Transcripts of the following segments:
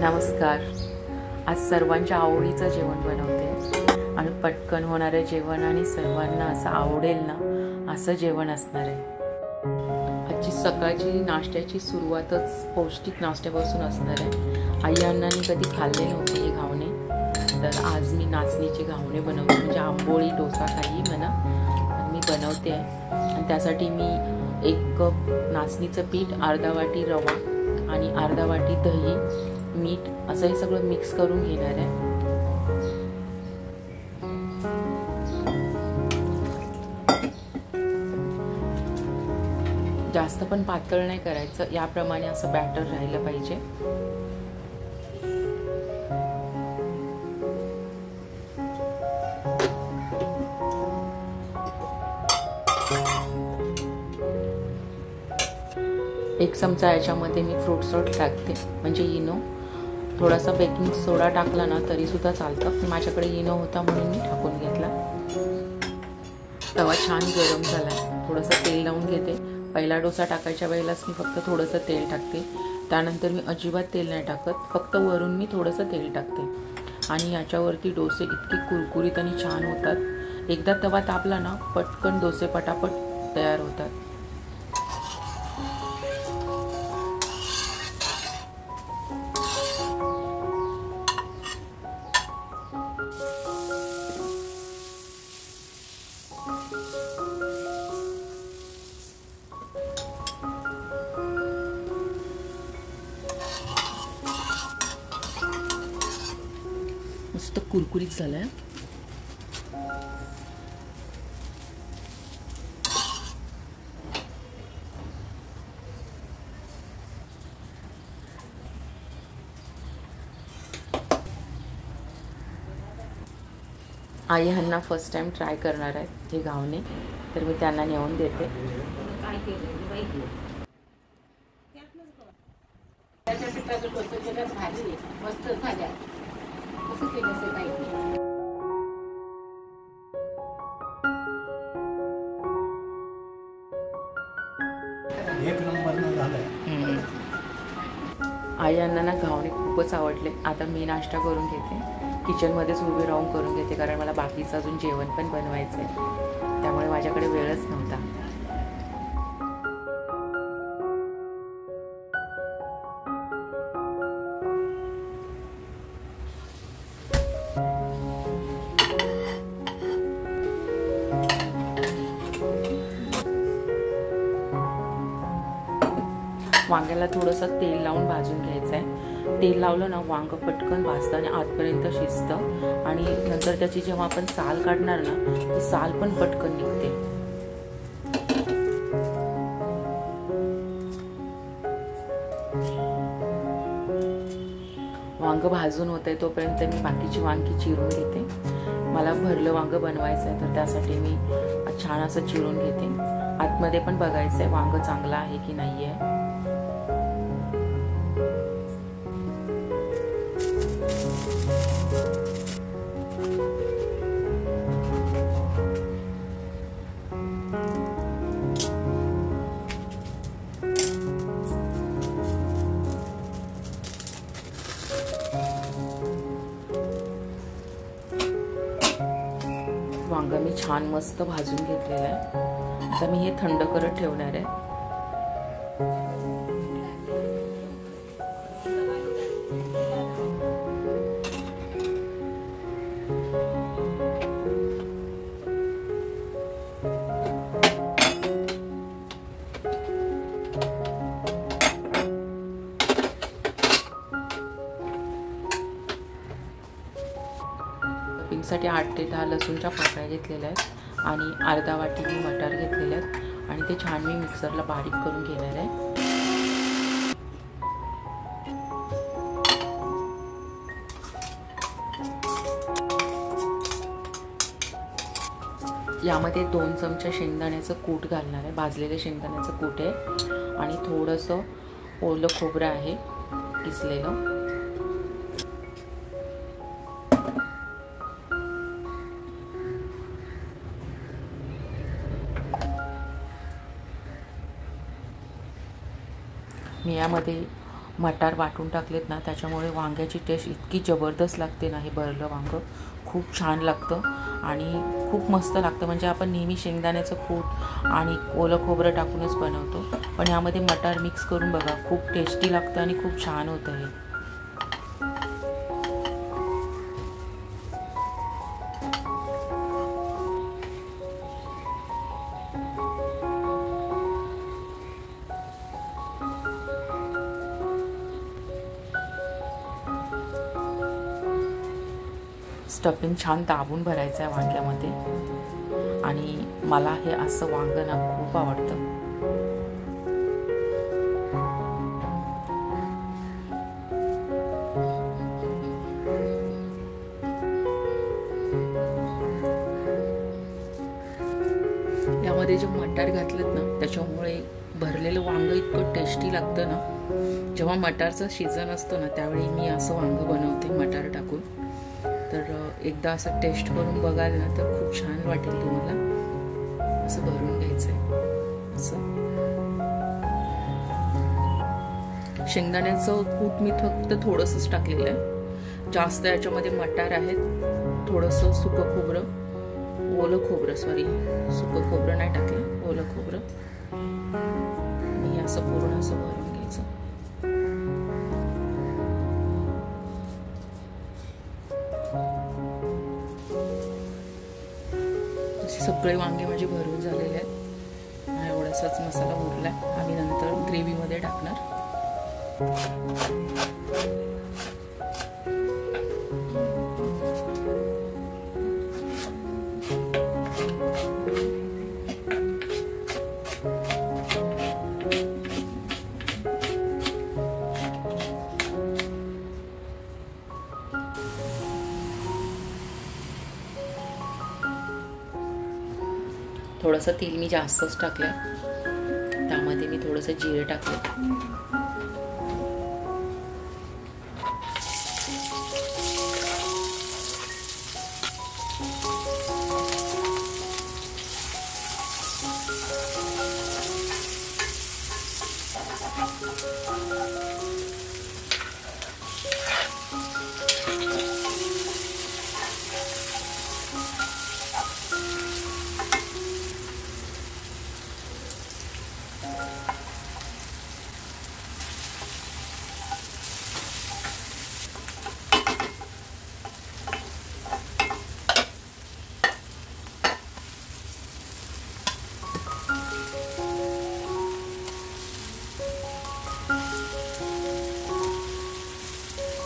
नमस्कार. आज सर्वांच्या आवडीचं जेवण बनवते आणि पटकन होणारे जेवण आणि सर्वांना असं आवडेल ना असं जेवण असणार आहे. आजची सकाळची नाश्त्याची सुरुवातच पौष्टिक नाश्त्यापासून असणार आहे. आई अण्णांनी कधी खाल्ले नव्हते हे घावणे, तर आज मी नाचणीचे घावणे बनवते, म्हणजे आंबोळी डोसा काही म्हणा, मी बनवते आहे. आणि त्यासाठी मी 1 कप नाचणीचं पीठ, अर्धा वाटी रवा आणि अर्धा वाटी दही, मीठ असं हे सगळं मिक्स करून घेणार आहे. जास्त पण पातळ नाही करायचं, याप्रमाणे असं बॅटर राहिलं पाहिजे. एक चमचा याच्यामध्ये मी फ्रूट सॉल्ट टाकते, म्हणजे इनो. थोडासा बेकिंग सोडा टाकला ना तरी सुद्धा चालतं, माझ्याकडे इनो होता म्हणून मी टाकून घेतला. तवा छान गरम झाला, थोडंसं तेल लावून घेते. पहिला डोसा टाकायच्या वेळेलाच मी फक्त थोडंसं तेल टाकते, त्यानंतर मी अजिबात तेल नाही टाकत, फक्त वरून मी थोडंसं तेल टाकते. आणि याच्यावरती डोसे इतके कुरकुरीत आणि छान होतात. एकदा तवा तापला ना पटकन डोसे पटापट तयार होतात. मस्त कुरकुरीत झालाय. आई ह्यांना फर्स्ट टाइम ट्राय करणार आहेत हे घावणे, तर मी त्यांना नेऊन देते. आई अण्णांना घावणे खूपच आवडले. आता मी नाश्ता करून घेते, किचनमध्येच उभी राहून करून घेते, कारण मला बाकीचं अजून जेवण पण बनवायचं आहे, त्यामुळे माझ्याकडे वेळच नव्हता. वांग्याला थोडंसं तेल लावून भाजून घ्यायचं आहे. तेल लावलं ना वांग पटकन भाजतं आणि आतपर्यंत शिजतं, आणि नंतर त्याची जेव्हा आपण साल काढणार ना ती साल पण पटकन निघते. वांग भाजून होतंय तोपर्यंत मी बाकीची वांगी चिरून घेते. मला भरलं वांग बनवायचं आहे, तर त्यासाठी मी छान असं चिरून घेते. आतमध्ये पण बघायचं आहे वांग चांगलं आहे की नाही आहे. वांग मी छान मस्त भाजून घेतलेलं आहे. आता मी हे थंड करत ठेवणार आहे. साठी 8 ते 10 लसूणच्या पाकळ्या घेतलेल्या आहेत आणि अर्धा वाटी मी मटार घेतलेले आहेत, आणि ते छान मी मिक्सरला बारीक करून घेणार आहे. यामध्ये 2 चमचे शेंगदाण्याचं कूट घालणार आहे, भाजलेले शेंगदाण्याचं कूट आहे, आणि थोडंसं ओलं खोबरं आहे किसलेलं. मी यामध्ये मटार वाटून टाकलेत ना, त्याच्यामुळे वांग्याची टेस्ट इतकी जबरदस्त लागते ना. हे भरलं वांगं खूप छान लागतं आणि खूप मस्त लागतं. म्हणजे आपण नेहमी शेंगदाण्याचं कूट आणि ओलं खोबरं टाकूनच बनवतो, पण यामध्ये मटार मिक्स करून बघा, खूप टेस्टी लागतं आणि खूप छान होतं हे. स्टफिंग छान दाबून भरायचं आहे वांग्यामध्ये आणि मला हे असं वांगं ना खूप आवडतं. यामध्ये जे मटार घातलेत ना, त्याच्यामुळे भरलेलं वांगं इतकं टेस्टी लागतं ना. जेव्हा मटारचं सीझन असतो ना, त्यावेळी मी असं वांगं बनवते मटार टाकून. तर एकदा असं टेस्ट करून बघाल ना, तर खूप छान वाटेल तुम्हाला. असं भरून घ्यायचं आहे. असं शेंगदाण्याचं कूट मी फक्त थोडंसंच टाकलेलं आहे. जास्त याच्यामध्ये मटार आहेत, थोडंसं सुकं खोबरं, ओलं खोबरं, सुकं खोबरं नाही टाकलं, ओलं खोबरं. आणि असं पूर्ण असं भरून घ्यायचं. सगळे वांगे माझे भरून झालेले आहेत. एवढासाच मसाला उरला, आम्ही नंतर ग्रेव्हीमध्ये टाकणार. थोडंसं तेल मी जास्तच टाकलं, त्यामध्ये मी थोडंसं जिरे टाकले.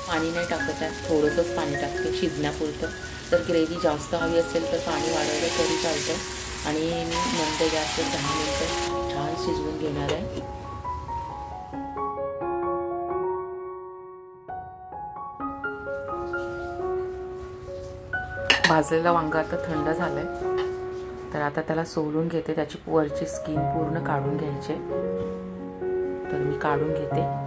पाणी नाही टाकत आहे, थोडंसंच पाणी टाकते शिजण्यापुरतं. जर ग्रेव्ही जास्त हवी असेल तर पाणी वाढवलं तरी चालतं. आणि मी मंद गॅसवर 10 मिनिटं छान शिजवून घेणार आहे. भाजलेला वांगा आता थंड झालं आहे, तर आता त्याला सोलून घेते. त्याची वरची स्किन पूर्ण काढून घ्यायची, तर मी काढून घेते.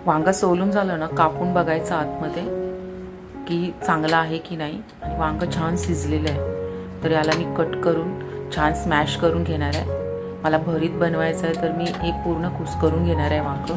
वांगा सोलून झालं ना, कापून बघायचं आतमध्ये की चांगलं आहे की नाही. आणि वांगं छान शिजलेलं आहे, तर याला मी कट करून छान स्मॅश करून घेणार आहे. मला भरीत बनवायचं आहे, तर मी हे पूर्ण कुस्करून घेणार आहे वांगं.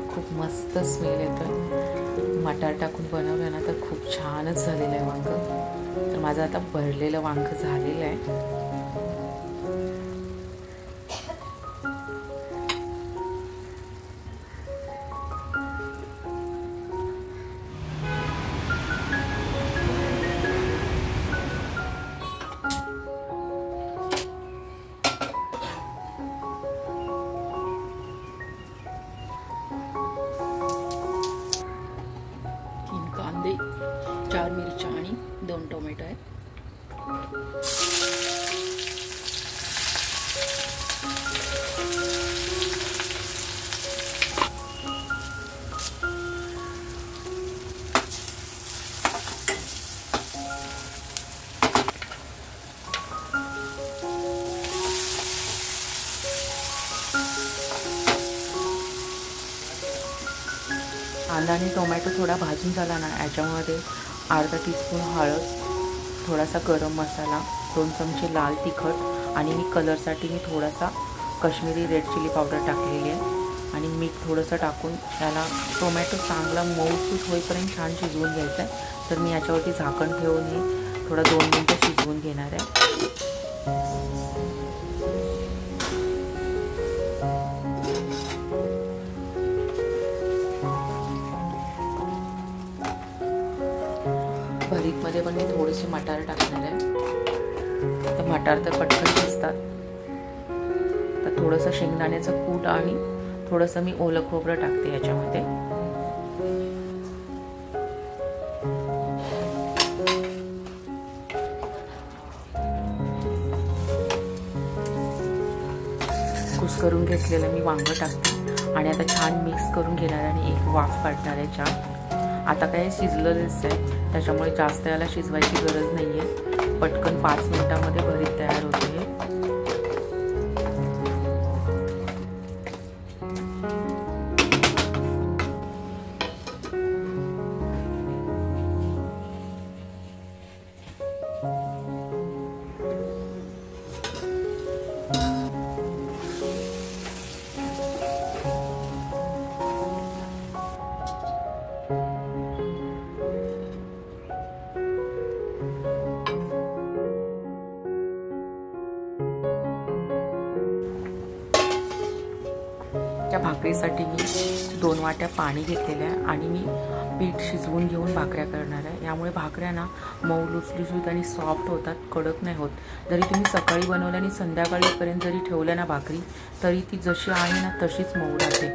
खूप मस्त स्मेल येतं. मटार टाकून बनवलं ना, तर खूप छानच झालेलं आहे वांगं. तर माझं आता भरलेलं वांगं झालेलं आहे. 2 टोमॅटो आहेत. कांदा आणि टोमॅटो थोडा भाजून झाला ना, याच्यामध्ये अर्धा टीस्पून हळद, थोडासा गरम मसाला, 2 चमचे लाल तिखट आणि मी कलरसाठी मी थोडासा काश्मीरी रेड चिली पावडर टाकलेली आहे आणि मीठ थोडंसं टाकून याला टोमॅटो चांगला मऊसूत होईपर्यंत छान शिजवून घ्यायचं आहे. तर मी याच्यावरती झाकण ठेवून हे थोडा 2 मिनटं शिजवून घेणार आहे. भरीतमध्ये पण मी थोडेसे मटार टाकणार आहे. तर मटार तर पटकन शिजतात. तर थोडंसं शेंगदाण्याचं कूट आणि थोडंसं मी ओलं खोबरं टाकते याच्यामध्ये. कुस्करून घेतलेलं मी वांगं टाकते आणि आता छान मिक्स करून घेणार आणि एक वाफ काढणार आहे छान. आता काय शिजलेलंच आहे, त्याच्यामुळे जास्त याला शिजवायची गरज नाही आहे. पटकन 5 मिनिटामध्ये भरीत तयार होते. त्या भाकरीसाठी मी 2 वाट्या पाणी घेतलेलं आहे आणि मी पीठ शिजवून घेऊन भाकऱ्या करणार आहे. यामुळे भाकऱ्या ना मऊ लुसलुसीत आणि सॉफ्ट होतात, कडक नाही होत. जरी तुम्ही सकाळी बनवल्या आणि संध्याकाळीपर्यंत जरी ठेवल्या ना भाकरी, तरी ती जशी आहे ना तशीच मऊ राहते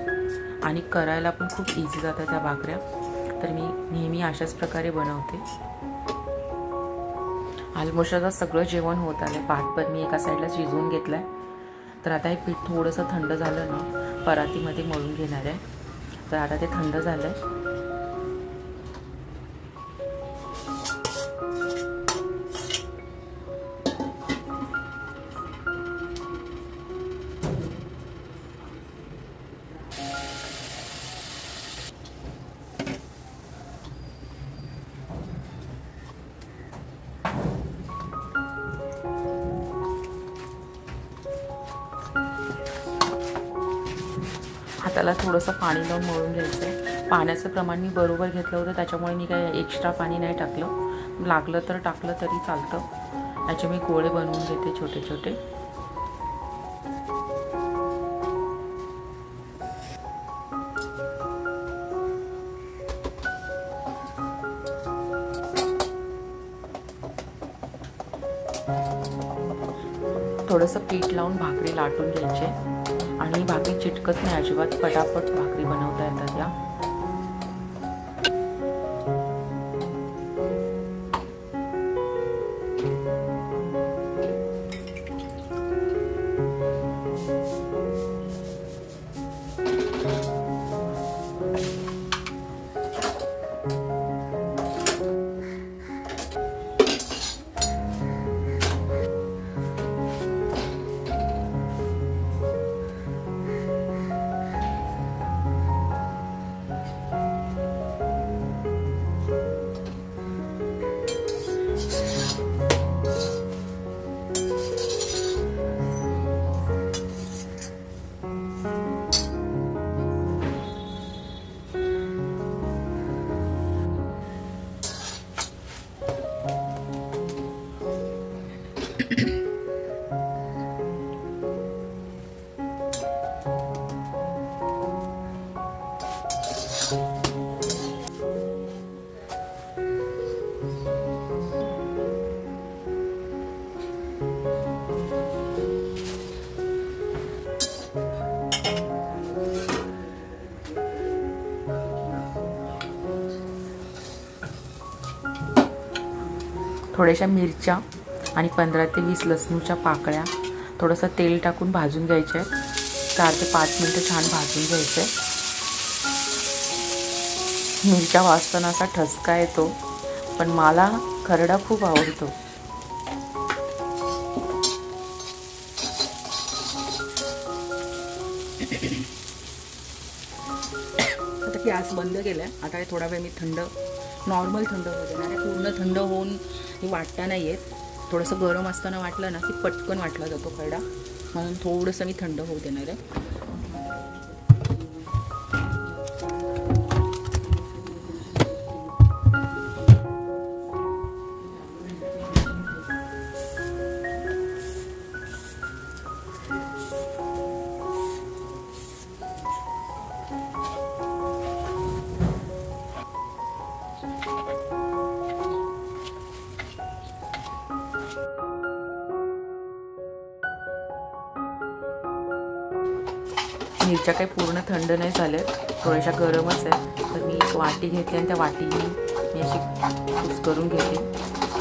आणि करायला पण खूप इझी जातात त्या भाकऱ्या. तर मी नेहमी अशाच प्रकारे बनवते. ऑलमोस्ट आता सगळं जेवण होत आलं. भात पण मी एका साईडला शिजवून घेतलं आहे. तर आता हे पीठ थोडंसं थंड झालं ना, परातीमध्ये मळून घेणार आहे. तर आता ते थंड झालं आहे. हाताला थोडंसं पाणी लावून मळून घ्यायचं आहे. पाण्याचं प्रमाण मी बरोबर घेतलं होतं, त्याच्यामुळे मी काही एक्स्ट्रा पाणी नाही टाकलं. लागलं तर टाकलं तरी चालतं. याचे मी गोळे बनवून घेते छोटे छोटे. थोडंसं पीठ लावून भाकरी लाटून घ्यायचे आणि भाकरी चिटकत नाही अजिबात. पटापट भाकरी बनवता येतात या. थोड्याशा मिरच्या आणि 15 ते 20 लसणूच्या पाकळ्या थोडंसं तेल टाकून भाजून घ्यायचे आहेत. 4 ते 5 मिनटं छान भाजून घ्यायचे. मिरच्या वाजताना असा ठसका येतो, पण मला खरडा खूप आवडतो. आता गॅस बंद केला आहे. आता थोडा वेळ मी नॉर्मल थंड होऊ देणार आहे. पूर्ण थंड होऊन हे वाटता नाही येत. थोडंसं गरम असताना वाटलं ना की पटकन वाटला जातो खरडा, म्हणून थोडंसं मी थंड होऊ देणार आहे. मिरच्या काही पूर्ण थंड नाही झाल्या, थोड्याशा गरमच आहे. तर मी एक वाटी घेते आणि त्या वाटीने मी अशी कुस्करून घेते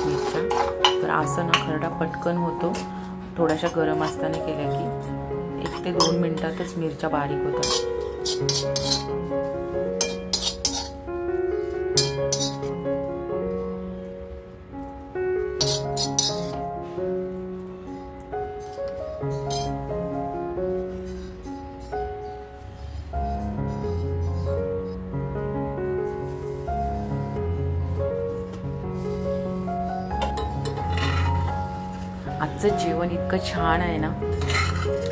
मिरच्या. तर असं ना खरडा पटकन होतो. थोड्याशा गरम असताना केल्या की 1 ते 2 मिनटातच मिरच्या बारीक होतात. आजचं जेवण इतकं छान आहे ना,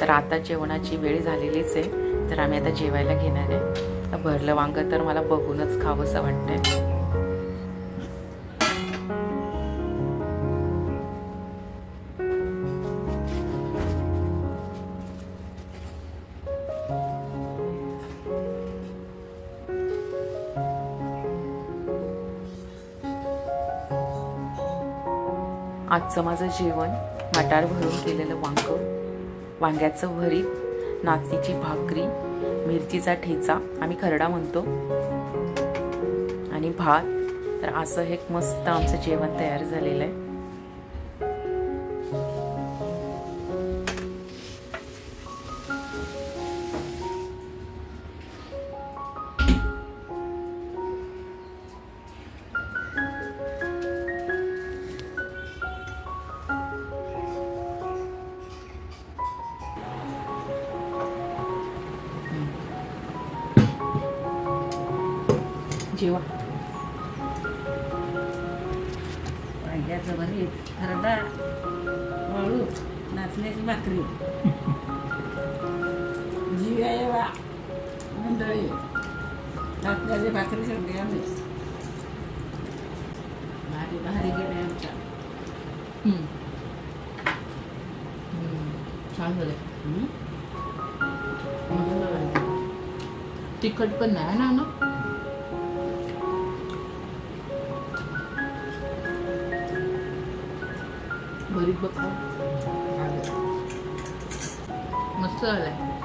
तर आता जेवणाची वेळ झालेलीच आहे. तर आम्ही आता जेवायला घेणार आहे. भरलं वांगं तर मला बघूनच खावंसं वाटतंय. आजचं माझं जेवण मटार भरून केलेलं वांग्याचं भरीत, नाचणीची भाकरी, मिरचीचा ठेचा, आम्ही खरडा म्हणतो, आणि भात. तर असं हे मस्त आमचं जेवण तयार झालेलं आहे. जेवा. वांग्याचं भरीत, खरडा, वाळू, नाचण्याची भाकरी, जीवा मंडळी, नाचण्याची भाकरी सगळी आम्ही भारी भारी गेले आमच्या. छान झालं. तिखट पण नाही ना. भरीत बघा मस्त झालंय.